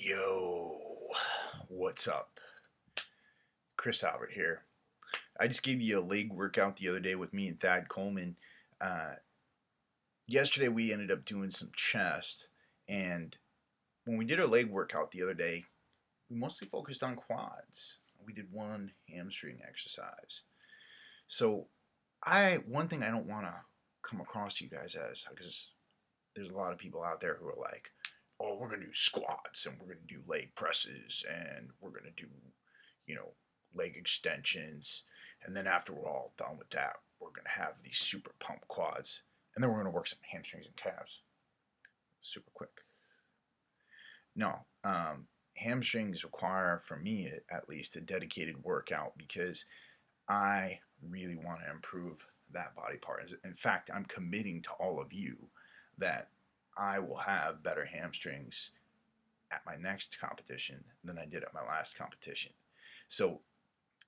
Yo, what's up? Chris Albert here. I just gave you a leg workout the other day with me and Thad Coleman. Uh, Yesterday we ended up doing some chest, and when we did our leg workout the other day, we mostly focused on quads. We did one hamstring exercise. So, one thing I don't want to come across to you guys as, because there's a lot of people out there who are like, oh, we're going to do squats and we're going to do leg presses and we're going to do, leg extensions. And then after we're all done with that, we're going to have these super pump quads. And then we're going to work some hamstrings and calves super quick. No, hamstrings require, for me at least, a dedicated workout because I really want to improve that body part. In fact, I'm committing to all of you that I will have better hamstrings at my next competition than I did at my last competition. So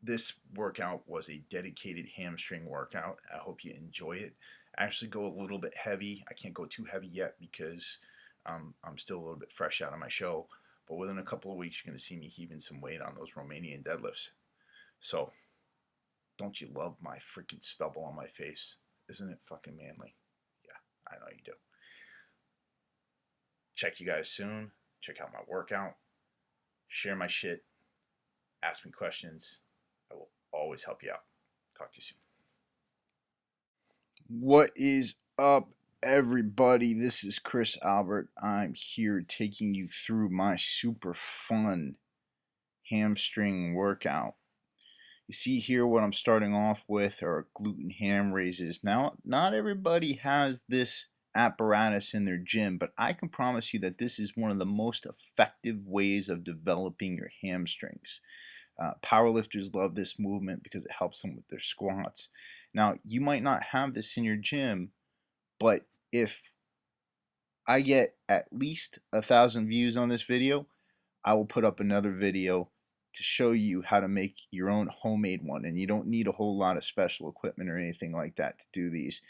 this workout was a dedicated hamstring workout. I hope you enjoy it. I actually go a little bit heavy. I can't go too heavy yet because I'm still a little bit fresh out of my show. But within a couple of weeks, you're going to see me heaving some weight on those Romanian deadlifts. So, don't you love my freaking stubble on my face? Isn't it fucking manly? Yeah, I know you do. Check you guys soon. Check out my workout. Share my shit. Ask me questions. I will always help you out. Talk to you soon. What is up, everybody? This is Chris Albert. I'm here taking you through my super fun hamstring workout. You see here what I'm starting off with are glute ham raises. Now, not everybody has this apparatus in their gym, but I can promise you that this is one of the most effective ways of developing your hamstrings. Powerlifters love this movement because it helps them with their squats. Now, you might not have this in your gym, but if I get at least 1,000 views on this video, I will put up another video to show you how to make your own homemade one. And you don't need a whole lot of special equipment or anything like that to do these.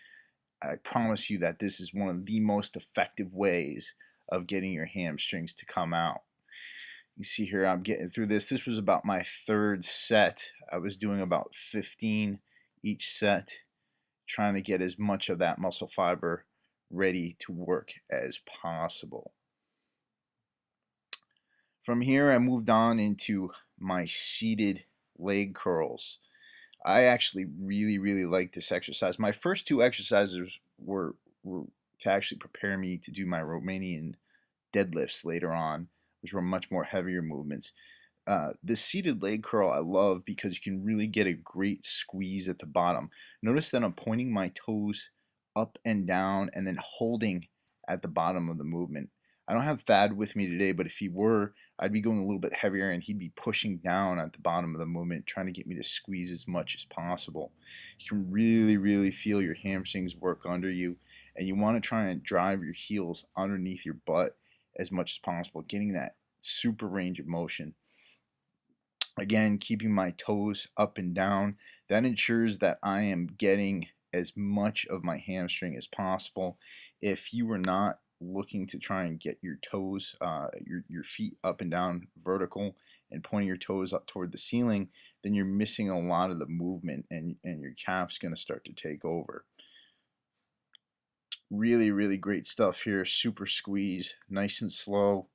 I promise you that this is one of the most effective ways of getting your hamstrings to come out. You see here I'm getting through this. This was about my third set. I was doing about 15 each set, trying to get as much of that muscle fiber ready to work as possible. From here I moved on into my seated leg curls. I actually really like this exercise. My first two exercises were to actually prepare me to do my Romanian deadlifts later on, which were much more heavier movements. This seated leg curl I love because you can really get a great squeeze at the bottom. Notice that I'm pointing my toes up and down and then holding at the bottom of the movement. I don't have Thad with me today, but if he were, I'd be going a little bit heavier and he'd be pushing down at the bottom of the movement, trying to get me to squeeze as much as possible. You can really feel your hamstrings work under you, and you want to try and drive your heels underneath your butt as much as possible, getting that super range of motion. Again, keeping my toes up and down. That ensures that I am getting as much of my hamstring as possible. If you were not looking to try and get your toes, your feet up and down vertical and pointing your toes up toward the ceiling, then you're missing a lot of the movement and your calf's going to start to take over. Really great stuff here. Super squeeze, nice and slow.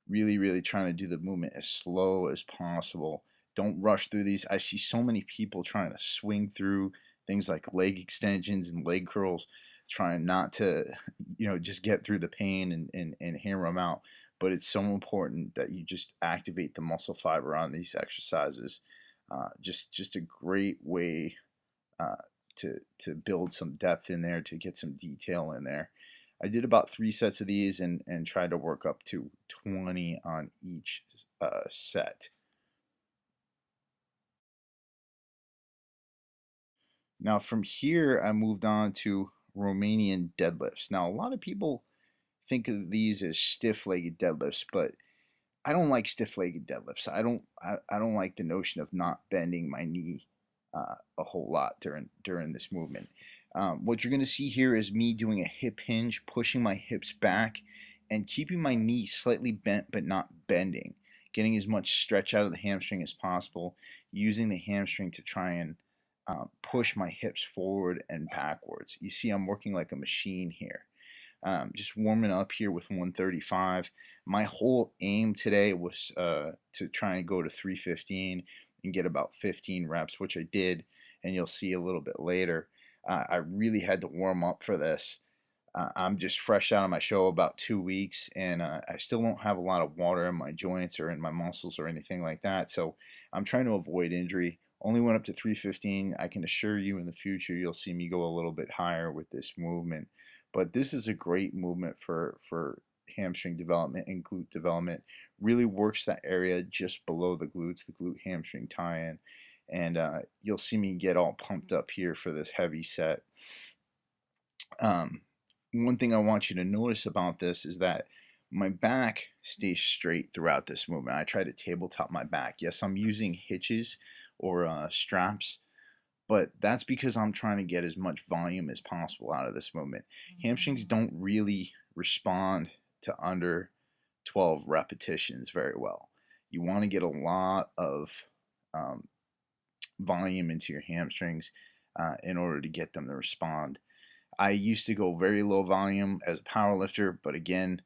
Really trying to do the movement as slow as possible. Don't rush through these. I see so many people trying to swing through things like leg extensions and leg curls, trying not to, just get through the pain and hammer them out. But it's so important that you just activate the muscle fiber on these exercises. Just a great way to build some depth in there, to get some detail in there. I did about 3 sets of these and tried to work up to 20 on each set. Now from here, I moved on to Romanian deadlifts. Now, a lot of people think of these as stiff-legged deadlifts, but I don't like stiff-legged deadlifts. I don't like the notion of not bending my knee a whole lot during this movement. What you're going to see here is me doing a hip hinge, pushing my hips back and keeping my knee slightly bent but not bending, getting as much stretch out of the hamstring as possible, using the hamstring to try and push my hips forward and backwards. You see, I'm working like a machine here. Just warming up here with 135. My whole aim today was to try and go to 315 and get about 15 reps, which I did, and you'll see a little bit later. I really had to warm up for this. I'm just fresh out of my show about 2 weeks, and I still don't have a lot of water in my joints or in my muscles or anything like that. So I'm trying to avoid injury. Only went up to 315. I can assure you in the future you'll see me go a little bit higher with this movement. But this is a great movement for hamstring development and glute development. Really works that area just below the glutes, the glute hamstring tie-in. And you'll see me get all pumped up here for this heavy set. One thing I want you to notice about this is that my back stays straight throughout this movement. I try to tabletop my back. Yes, I'm using hitches or straps, but that's because I'm trying to get as much volume as possible out of this movement. Hamstrings don't really respond to under 12 repetitions very well. You want to get a lot of volume into your hamstrings in order to get them to respond. I used to go very low volume as a power lifter, but again,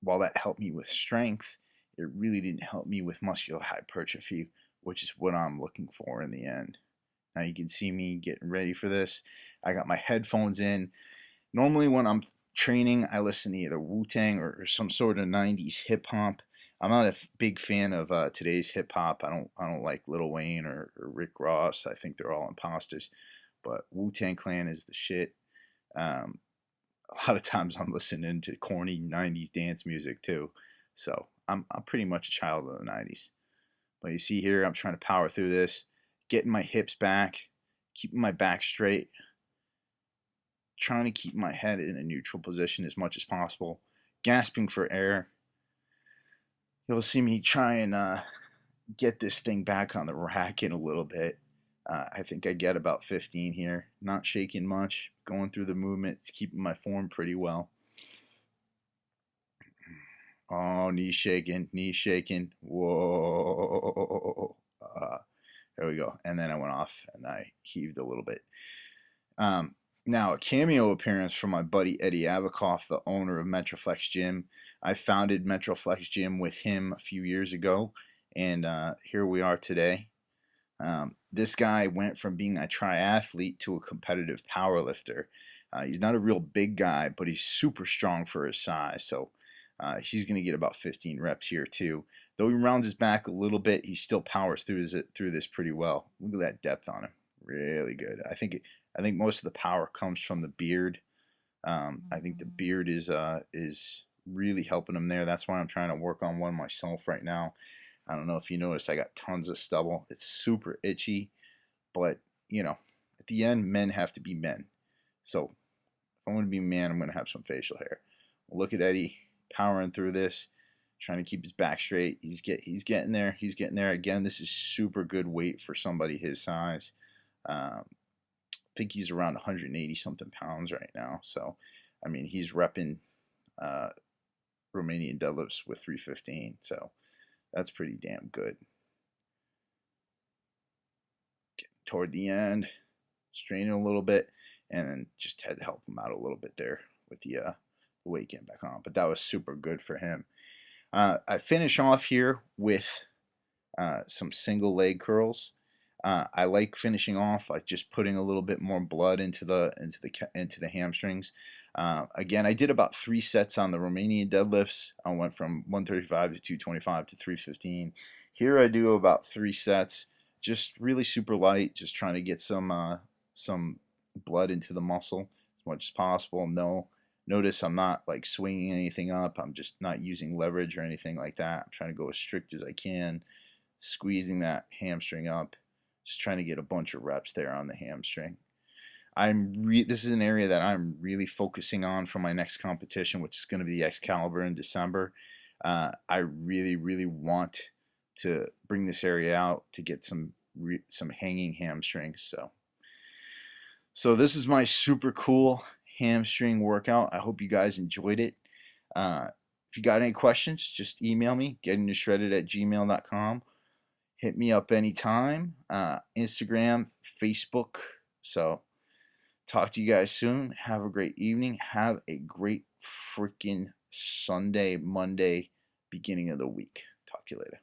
while that helped me with strength, it really didn't help me with muscular hypertrophy, which is what I'm looking for in the end. Now you can see me getting ready for this. I got my headphones in. Normally when I'm training, I listen to either Wu-Tang or some sort of 90s hip hop. I'm not a big fan of today's hip hop. I don't like Lil Wayne or Rick Ross. I think they're all imposters. But Wu-Tang Clan is the shit. A lot of times I'm listening to corny 90s dance music too. So I'm pretty much a child of the 90s. But you see here, I'm trying to power through this, getting my hips back, keeping my back straight, trying to keep my head in a neutral position as much as possible, gasping for air. You'll see me try and get this thing back on the rack in a little bit. I think I get about 15 here. Not shaking much. Going through the movement. It's keeping my form pretty well. Oh, knee shaking. Knee shaking. Whoa. There we go. And then I went off and I heaved a little bit. Now, a cameo appearance from my buddy Eddie Avakoff, the owner of Metroflex Gym. I founded Metroflex Gym with him a few years ago. And here we are today. This guy went from being a triathlete to a competitive powerlifter. He's not a real big guy, but he's super strong for his size. So he's going to get about 15 reps here too. Though he rounds his back a little bit, he still powers through this pretty well. Look at that depth on him. Really good. I think most of the power comes from the beard. I think the beard is really helping him there. That's why I'm trying to work on one myself right now. I don't know if you noticed, I got tons of stubble. It's super itchy, but, you know, at the end, men have to be men. So if I'm going to be a man, I'm going to have some facial hair. Look at Eddie powering through this, trying to keep his back straight. He's getting there. He's getting there. Again, this is super good weight for somebody his size. I think he's around 180-something pounds right now. So, I mean, he's repping Romanian Deadlifts with 315. So that's pretty damn good. Getting toward the end, straining a little bit, and then just had to help him out a little bit there with the weight getting back on. But that was super good for him. I finish off here with some single leg curls. I like finishing off like just putting a little bit more blood into the hamstrings. Again, I did about 3 sets on the Romanian deadlifts. I went from 135 to 225 to 315. Here I do about 3 sets, just really super light, just trying to get some blood into the muscle as much as possible. Notice I'm not like swinging anything up. I'm just not using leverage or anything like that. I'm trying to go as strict as I can, squeezing that hamstring up, just trying to get a bunch of reps there on the hamstring. This is an area that I'm really focusing on for my next competition, which is going to be the Excalibur in December. I really, really want to bring this area out to get some hanging hamstrings. So this is my super cool hamstring workout. I hope you guys enjoyed it. If you got any questions, just email me, gettingshredded@gmail.com. Hit me up anytime. Instagram, Facebook. So, talk to you guys soon. Have a great evening. Have a great freaking Sunday, Monday, beginning of the week. Talk to you later.